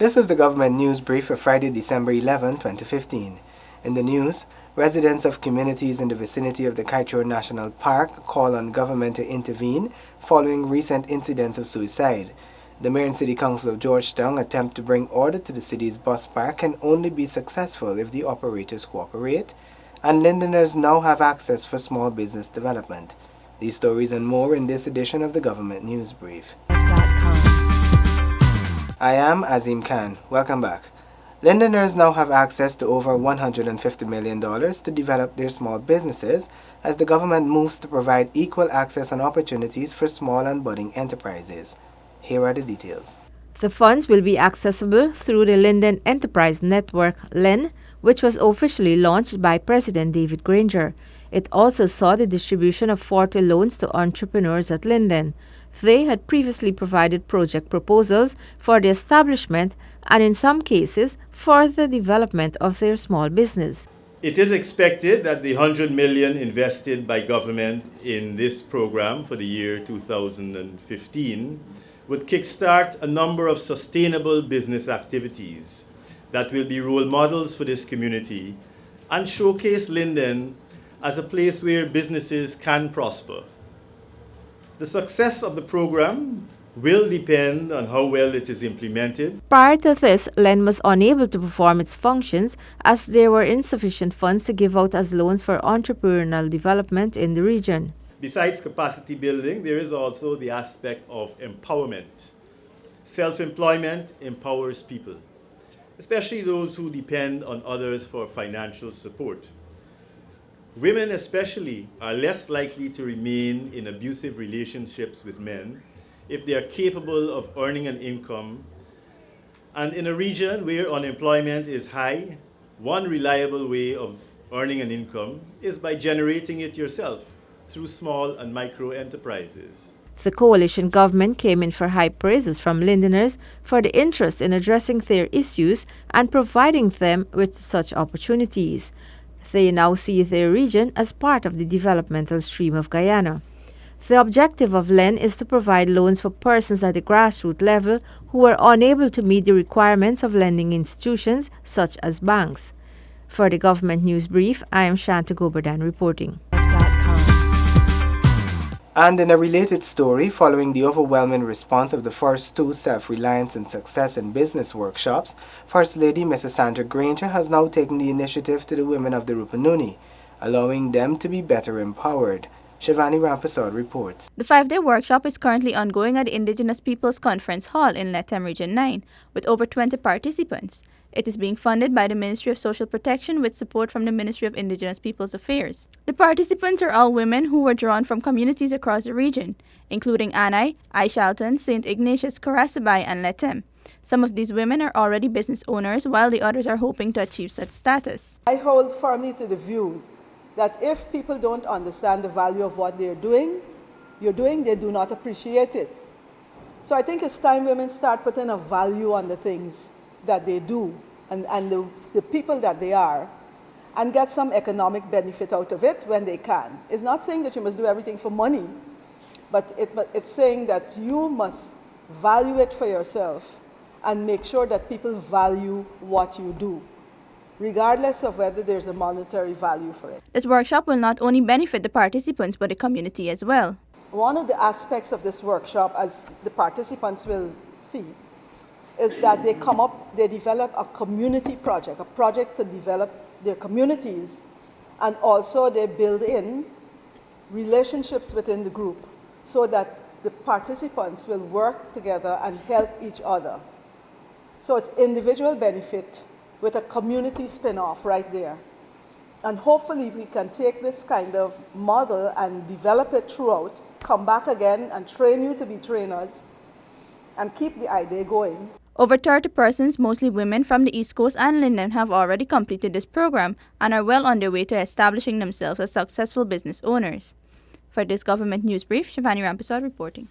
This is the government news brief for Friday, December 11, 2015. In the news, residents of communities in the vicinity of the Kaieteur National Park call on government to intervene following recent incidents of suicide. The Mayor and City Council of Georgetown attempt to bring order to the city's bus park can only be successful if the operators cooperate, and Londoners now have access for small business development. These stories and more in this edition of the government news brief. I am Azim Khan. Welcome back. Londoners now have access to over $150 million to develop their small businesses as the government moves to provide equal access and opportunities for small and budding enterprises. Here are the details. The funds will be accessible through the Linden Enterprise Network, LEN, which was officially launched by President David Granger. It also saw the distribution of 40 loans to entrepreneurs at Linden. They had previously provided project proposals for the establishment and, in some cases, for the development of their small business. It is expected that the $100 million invested by government in this program for the year 2015 would kickstart a number of sustainable business activities that will be role models for this community and showcase Linden as a place where businesses can prosper. The success of the program will depend on how well it is implemented. Prior to this, LEN was unable to perform its functions as there were insufficient funds to give out as loans for entrepreneurial development in the region. Besides capacity building, there is also the aspect of empowerment. Self-employment empowers people, especially those who depend on others for financial support. Women especially are less likely to remain in abusive relationships with men if they are capable of earning an income. And in a region where unemployment is high, one reliable way of earning an income is by generating it yourself through small and micro enterprises. The coalition government came in for high praises from Londoners for the interest in addressing their issues and providing them with such opportunities. They now see their region as part of the developmental stream of Guyana. The objective of LEN is to provide loans for persons at the grassroots level who are unable to meet the requirements of lending institutions such as banks. For the government news brief, I am Shanta Goberdan reporting. And in a related story, following the overwhelming response of the first two Self-Reliance and Success in Business workshops, First Lady Mrs. Sandra Granger has now taken the initiative to the women of the Rupununi, allowing them to be better empowered. Shivani Rampasad reports. The 5-day workshop is currently ongoing at the Indigenous Peoples Conference Hall in Lethem Region 9, with over 20 participants. It is being funded by the Ministry of Social Protection with support from the Ministry of Indigenous Peoples Affairs. The participants are all women who were drawn from communities across the region, including Anai, Aishalton, St. Ignatius, Karasabay, and Lethem. Some of these women are already business owners, while the others are hoping to achieve such status. I hold firmly to the view that if people don't understand the value of what you're doing, they do not appreciate it. So I think it's time women start putting a value on the things that they do and the people that they are, and get some economic benefit out of it when they can. It's not saying that you must do everything for money, but it's saying that you must value it for yourself and make sure that people value what you do, regardless of whether there's a monetary value for it. This workshop will not only benefit the participants but the community as well. One of the aspects of this workshop, as the participants will see, is that they develop a community project, a project to develop their communities, and also they build in relationships within the group so that the participants will work together and help each other. So it's individual benefit with a community spin-off right there. And hopefully we can take this kind of model and develop it throughout, come back again and train you to be trainers, and keep the idea going. Over 30 persons, mostly women from the East Coast and Linden, have already completed this program and are well on their way to establishing themselves as successful business owners. For this government news brief, Shivani Rampasad reporting.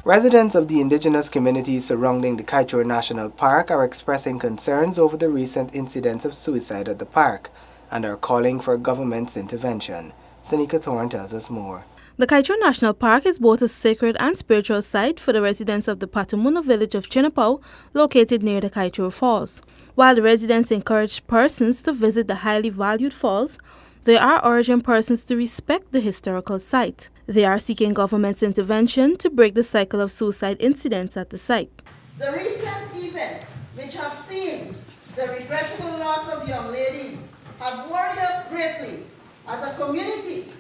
Residents of the indigenous communities surrounding the Kaieteur National Park are expressing concerns over the recent incidents of suicide at the park and are calling for government's intervention. Sanika Thorne tells us more. The Kaieteur National Park is both a sacred and spiritual site for the residents of the Patamuna village of Chinapau, located near the Kaieteur Falls. While the residents encourage persons to visit the highly valued falls, they are urging persons to respect the historical site. They are seeking government's intervention to break the cycle of suicide incidents at the site. The recent events which have seen the regrettable loss of young ladies have worried us greatly as a community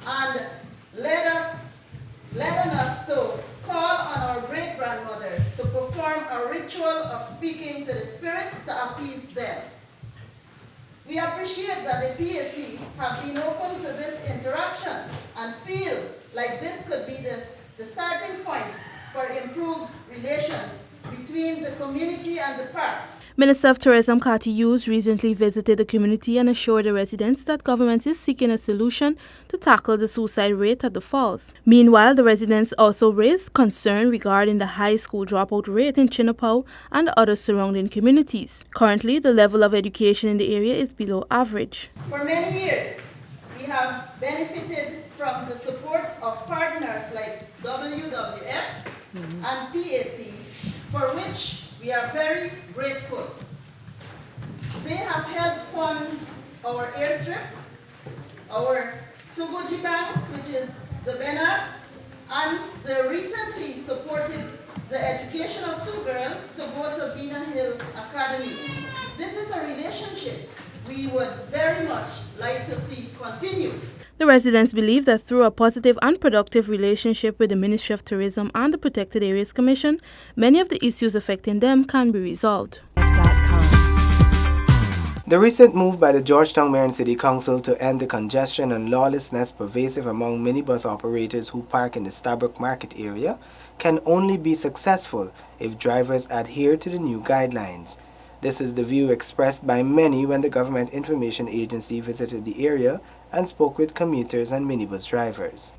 and led us to call on our great-grandmother to perform a ritual of speaking to the spirits to appease them. We appreciate that the PAC have been open to this interaction and feel like this could be the starting point for improved relations between the community and the park. Minister of Tourism Kati Hughes recently visited the community and assured the residents that government is seeking a solution to tackle the suicide rate at the falls. Meanwhile, the residents also raised concern regarding the high school dropout rate in Chinapau and other surrounding communities. Currently, the level of education in the area is below average. For many years, we have benefited from the support of partners like WWF and PAC, for which we are very grateful. They have helped fund our airstrip, our Tuguji Bank, which is the Bena, and they recently supported the education of 2 girls to go to Bena Hill Academy. This is a relationship we would very much like to see continue. The residents believe that through a positive and productive relationship with the Ministry of Tourism and the Protected Areas Commission, many of the issues affecting them can be resolved. The recent move by the Georgetown Mayor and City Council to end the congestion and lawlessness pervasive among minibus operators who park in the Stabroek Market area can only be successful if drivers adhere to the new guidelines. This is the view expressed by many when the Government Information Agency visited the area and spoke with commuters and minibus drivers.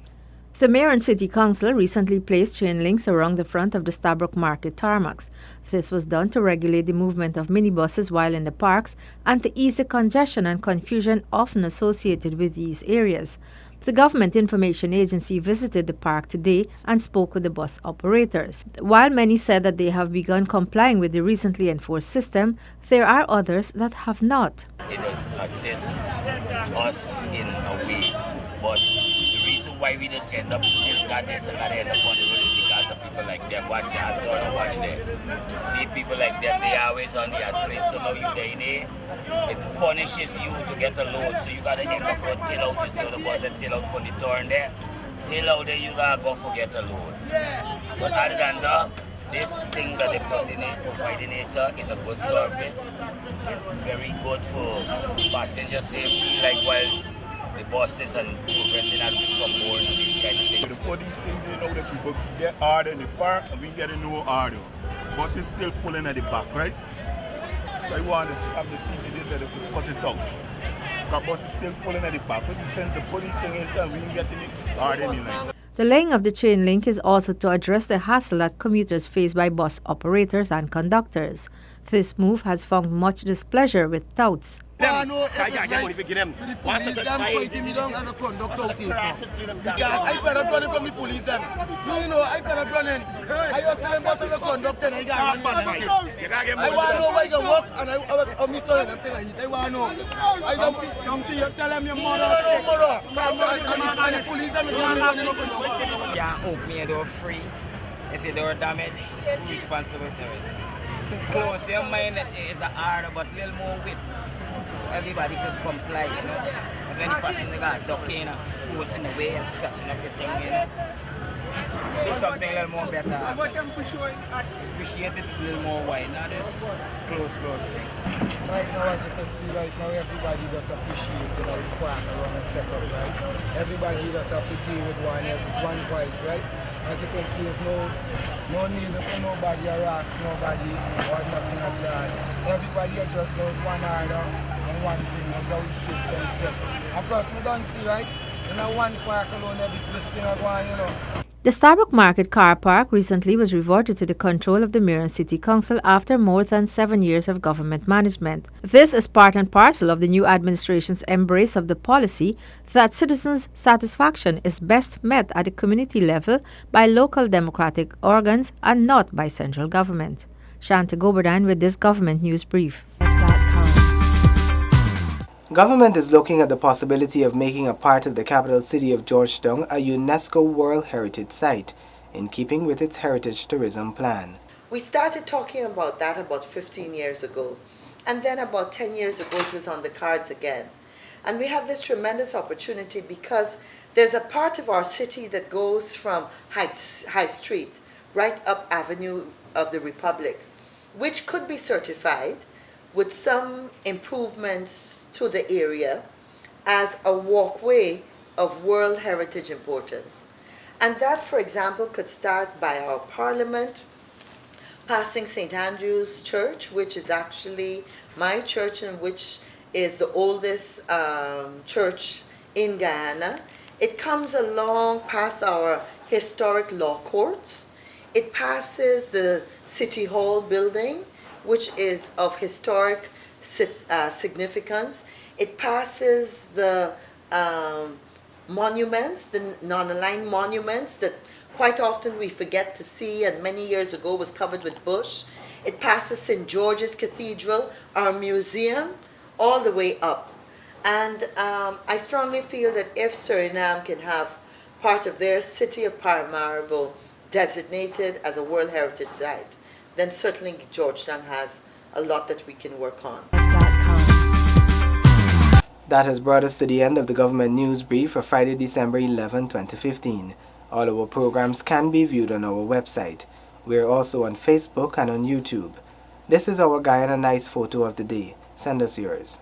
The Mayor and City Council recently placed chain links around the front of the Stabroek Market tarmacs. This was done to regulate the movement of minibuses while in the parks and to ease the congestion and confusion often associated with these areas. The Government Information Agency visited the park today and spoke with the bus operators. While many said that they have begun complying with the recently enforced system, there are others that have not. It does assist us in a way, but the reason why we just end up still got this and got to end up on the road is because of people like them. Watch that, don't watch them. See, people like them, they are always on the plate, so now you there, it punishes you to get a load, so you got to end up on till out, you still the bus and till out on the turn there. Till out there, you got to go forget a load. But other than that, this thing that they put in it, providing it, is a good service. It's very good for passenger safety, likewise the buses and preventing other people from boarding and these kind of things. For these things, you know, that people get harder in the park and we get no harder. Buses still full in at the back, right? So I want to have the CBD that they could cut it out. Because buses still full in at the back. But since the police thing is, we ain't getting it hard in the line. The laying of the chain link is also to address the hassle that commuters face by bus operators and conductors. This move has found much displeasure with touts. Because I cannot run from the police then. You know, I cannot run in. I was telling about the conductor and I got running. I want to know why I can walk and I miss on them. I want to know. I don't see you tell them your mother. And the police them is running up and down. Yeah, open your door free. If your door damaged, who's responsible for it? Too close, your mind is a harder but a little more width. Everybody can comply, you know. If any passenger got duck in and forcing the way and scratching everything, you know. Do something a little more better. Appreciate it a little more wide, not this close thing. Right now, as you can see, right now, everybody just appreciate it, how the park around and set up, right? Everybody just have to deal with one voice, right? As you can see, there's no need for nobody harass nobody or nothing at all. Everybody just got one order and one thing. That's how the system set. And plus, we don't see, right? In a one park alone, every this thing are going, you know. The Starbuck Market car park recently was reverted to the control of the Mayor and City Council after more than 7 years of government management. This is part and parcel of the new administration's embrace of the policy that citizens' satisfaction is best met at the community level by local democratic organs and not by central government. Shanta Goberdine with this government news brief. Government is looking at the possibility of making a part of the capital city of Georgetown a UNESCO World Heritage Site, in keeping with its heritage tourism plan. We started talking about that about 15 years ago, and then about 10 years ago it was on the cards again. And we have this tremendous opportunity because there's a part of our city that goes from High Street right up Avenue of the Republic, which could be certified with some improvements to the area as a walkway of World Heritage importance. And that, for example, could start by our Parliament, passing St. Andrew's Church, which is actually my church and which is the oldest church in Guyana. It comes along past our historic law courts. It passes the City Hall building, which is of historic significance. It passes the monuments, the non-aligned monuments that quite often we forget to see and many years ago was covered with bush. It passes St. George's Cathedral, our museum, all the way up. And I strongly feel that if Suriname can have part of their city of Paramaribo designated as a World Heritage Site, then certainly Georgetown has a lot that we can work on. That has brought us to the end of the government news brief for Friday, December 11, 2015. All our programs can be viewed on our website. We are also on Facebook and on YouTube. This is our Guyana Nice photo of the day. Send us yours.